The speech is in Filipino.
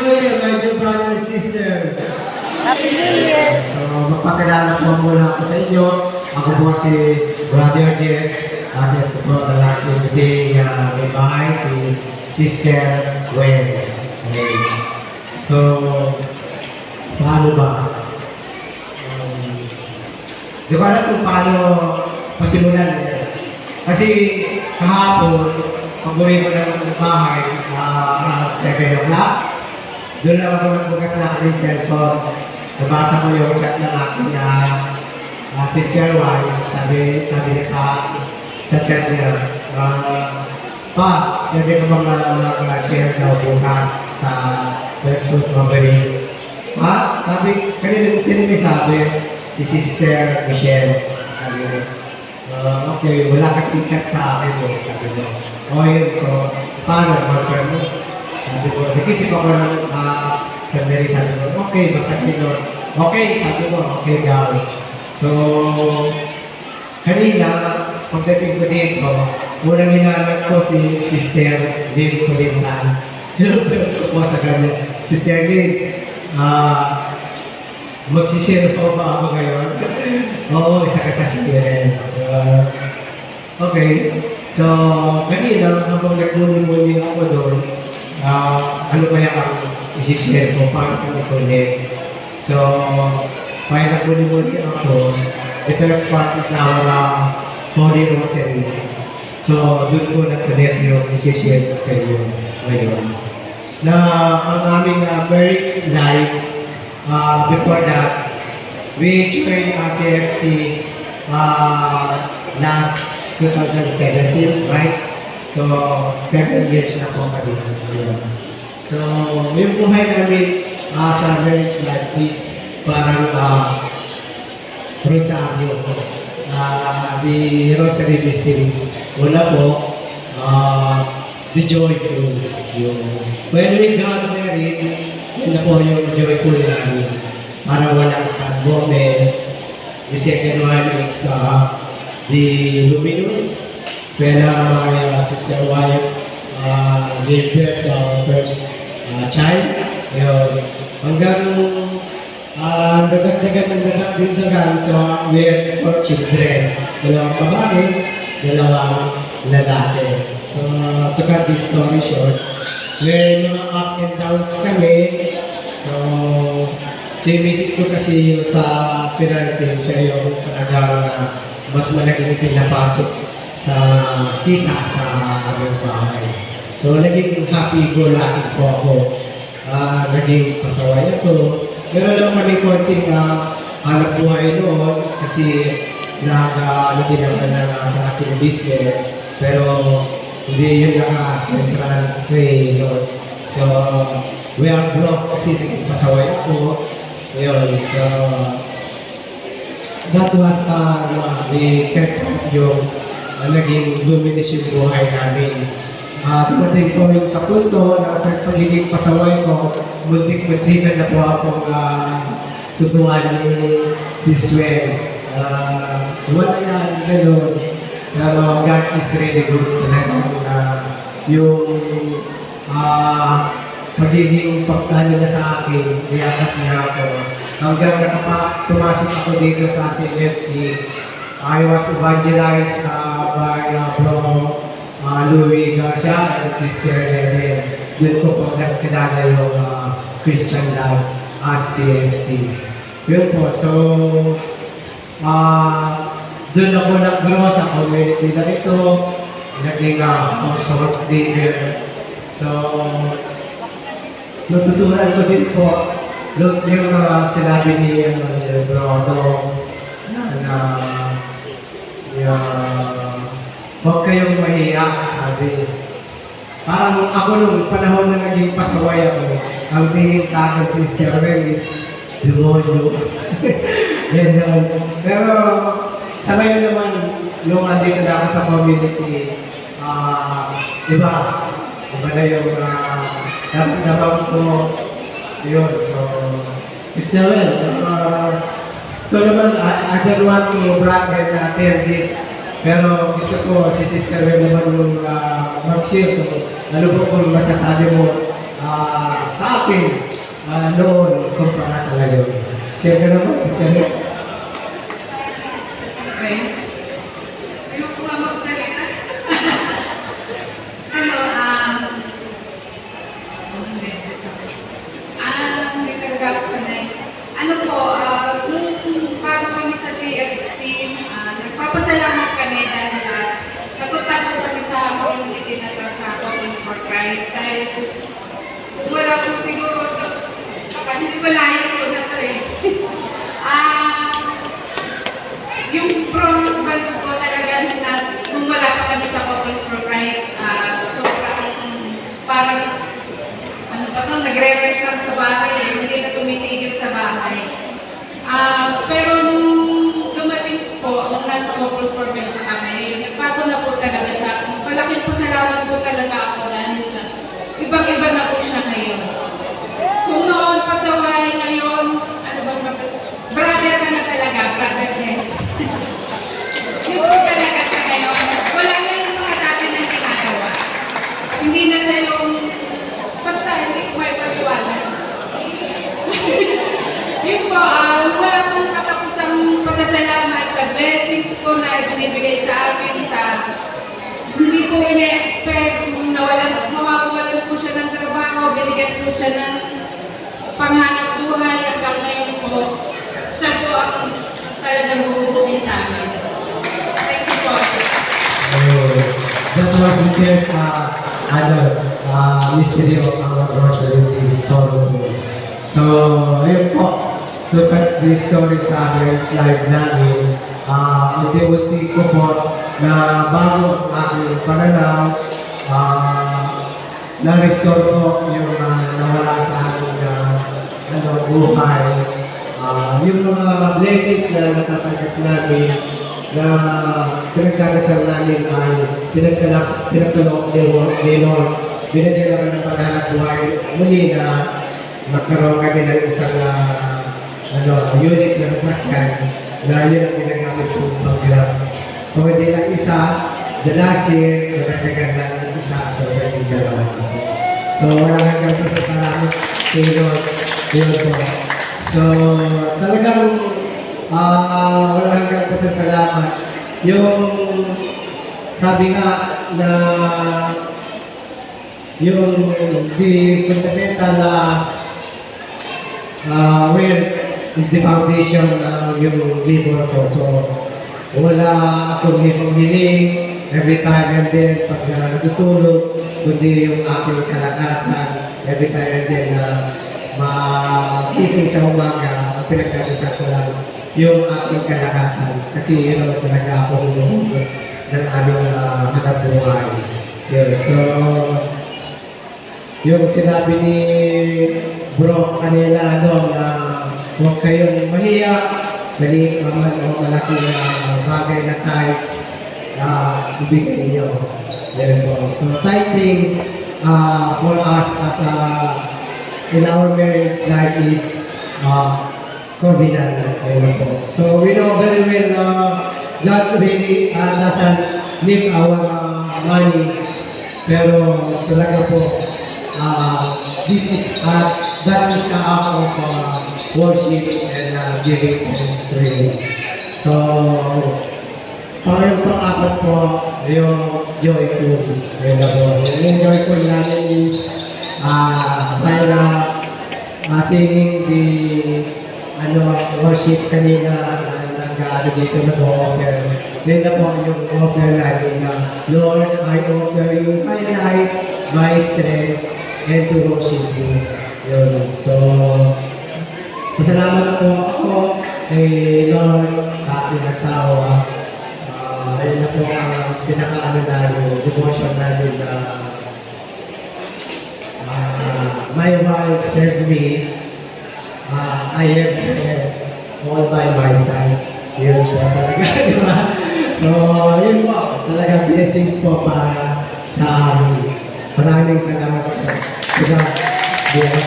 New Year, my dear brothers and sisters. Happy New Year! So, magpakilala po muna ako sa inyo. Ako po si Brother Jess. At ito po lalaki today may bahay, si Sister Gwen. Okay. So, paano ba? Di ko alam kung paano pasimulan. Kasi kahapon, pag-uwi ko ng bahay, 7 o'clock, doon lang ako nagbukas na aking cellphone. Nabasa ko yung chat ng aking sister wife. Sabi niya sa chat niya, Pa, pwede ko bang mag-share daw bukas sa First Fruit Robbery? Pa, sabi, kanina sino may sabi? Si Sister Michelle. Sabi niya, okay, wala kasi chat sa akin eh. Sabi niya, yun, so, paano, confirm mo? Sabi ko, nag-isip ako ng sandali, sabi ko, okay, basta kino. Okay, sabi ko, okay daw. So, kanina, pagdating ko dito, unang hinanap ko si Sister Lynn Kulintan. Ko sa kanya, Sister Lynn, magsishare pa ba ako ngayon? Oo, isa ka sa share. Okay. So, kanina, habang nagmuni-muni ako doon, ano kaya ang isi-share ko, paano ko i-connect. So, kaya nagmuni-muni ako, the first part is our Holy Rosary. So, doon ko na-connect yung isi-share ko sa inyo ngayon. Na ang aming marriage life, before that, we joined CFC last 2017, right? So, 7 years na po kami. So, yung buhay namin sa marriage life is parang Rosario. The Rosary Mysteries. Una po, the joyful. When we got married, yun na po yung joyful namin. Para walang sad moments. The second one is the luminous. When my sister wife gave birth to our first child. Hanggang nagdagdagan so we have 4 children. 2 babae, 2 lalaki. So, to cut this story short, may mga up and downs kami. So, si Mrs. ko kasi sa financing, siya yung talagang mas malaking pinapasok sa kita sa aming bahay. So, naging happy-go-lucky po ako. Naging pasaway ako. Meron lang kami konting hanap buhay noon kasi nag-alagin naman ng aking business. Pero hindi yun central stay noon. So, we are broke kasi naging pasaway ako. Yun, so, that was the third yung naging luminous yung buhay namin. Dumating ko yung sa punto na sa pagiging pasaway ko, muntik-muntikan na po akong sutuan ni si Swen. Wala yan, gano'n. Pero God is really good talaga. Yung pagiging pagkano na sa akin, niyakap niya ako. Hanggang pumasok ako dito sa CFC, I was evangelized by Bro Louis Garcia and Sister Lede. Doon ko po nakilala yung Christian life as CFC. Yun po, so doon ako nag-grow sa community na ito. Naging consort leader. So, natutunan ko din po yung sinabi ni Bro na huwag kayong mahiyak. Parang ako nung panahon na naging pasaway ako, ang tingin sa akin Sister Mel is demonyo. Pero sa ngayon naman, nung andito na ako sa community, iba na yung dapat ko yun. So, Sister Mel, ito naman, I don't want to brag and tell this. Pero gusto ko si Sister Mel naman yung mag-share ko. Ano po kung masasabi mo sa akin noon kumpara sa ngayon. Share ka naman, Sister Nick. Okay. Ayaw ko nga magsalita. Hindi talaga ako sanay. Ano po, nung bago kami sa CFC, nagpapasalamat kami dahil napunta po kami sa community na to sa Couples for Christ. Dahil kung wala po siguro, hindi malayo po na to eh. Yung promise band ko talaga nung wala pa kami sa Couples for Christ, sobrang parang ano ba ito, nagre-rent lang sa bahay, hindi na tumitigil sa bahay. Pero nung dumating po, nung nasa Couples for Christ na kami, nagbago na po talaga siya. Malaking pasalamat po talaga ako dahil ibang-iba na po siya ngayon. Kung noon pasaway, ngayon, ano bang brother ka na talaga, brotherness. Yun po talaga siya ngayon. Wala na yung mga dati na ginagawa. Hindi na siya yung, basta hindi ko may paliwanag. Yun po, wala pong katapusang pasasalamat sa blessings ko na ibinibigay sa akin, sa hindi po ina-expect na mawawalan po siya ng trabaho, binigyan po siya ng panghanap buhay hanggang ngayon po. Siya po ang talagang bubuhay sa amin. Thank you po. That was the mystery of our grocery solo. So, yun po. Look at the story sa amin, slide namin. Unti-unti ko po na bago ang aking pananaw, na-restore po yung nawala sa akin na buhay. Yung mga blessings na natatanggap namin na pinagdarasal namin ay pinagkaloob ni Lord. Binigyan naman ng paghanap buhay muli na magkaroon kami ng isang unit na sasakyan na yun ang pinagamit po pag-grab. So hindi lang isa, the last year, nagkakagan lang ng isa, so naging dalawa. So wala hanggang po sa salamat kay Lord. Yun po. So talagang wala hanggang po sa salamat. Yung sabi nga na yung the fundamental where is the foundation ng yung labor ko. So wala akong hiling every time and then pag natutulog, kundi yung aking kalakasan every time and then makising sa umaga, ang pinagkakasan ko lang yung aking kalakasan. Kasi yun ang talaga ako humuhugot ng aming hanap buhay. Yun. So, yung sinabi ni Bro kanila na huwag kayong mahiya, maliit naman o malaki na bagay na tithes ibigay ninyo. So tithings for us as in our marriage life is covenant. So we know very well God really doesn't need our money, pero talaga po this is that is the act of worship and giving thanks to Him. So, yung pang-apat po, yung joyful. Yung joyful namin is by singing the worship kanina nag-ano dito nag-offer. Then na po yung offer namin na Lord, I offer you my life, my strength, and to worship you. Yun. So, pasalamat po ako kay Lord sa ating asawa. Ayun na po ang pinaka-ano namin, devotion namin na my wife helped me. I have her all by my side. Yun po talaga, di ba? So, yun po. Talaga blessings po para sa amin. Maraming salamat po. Diba? Di ako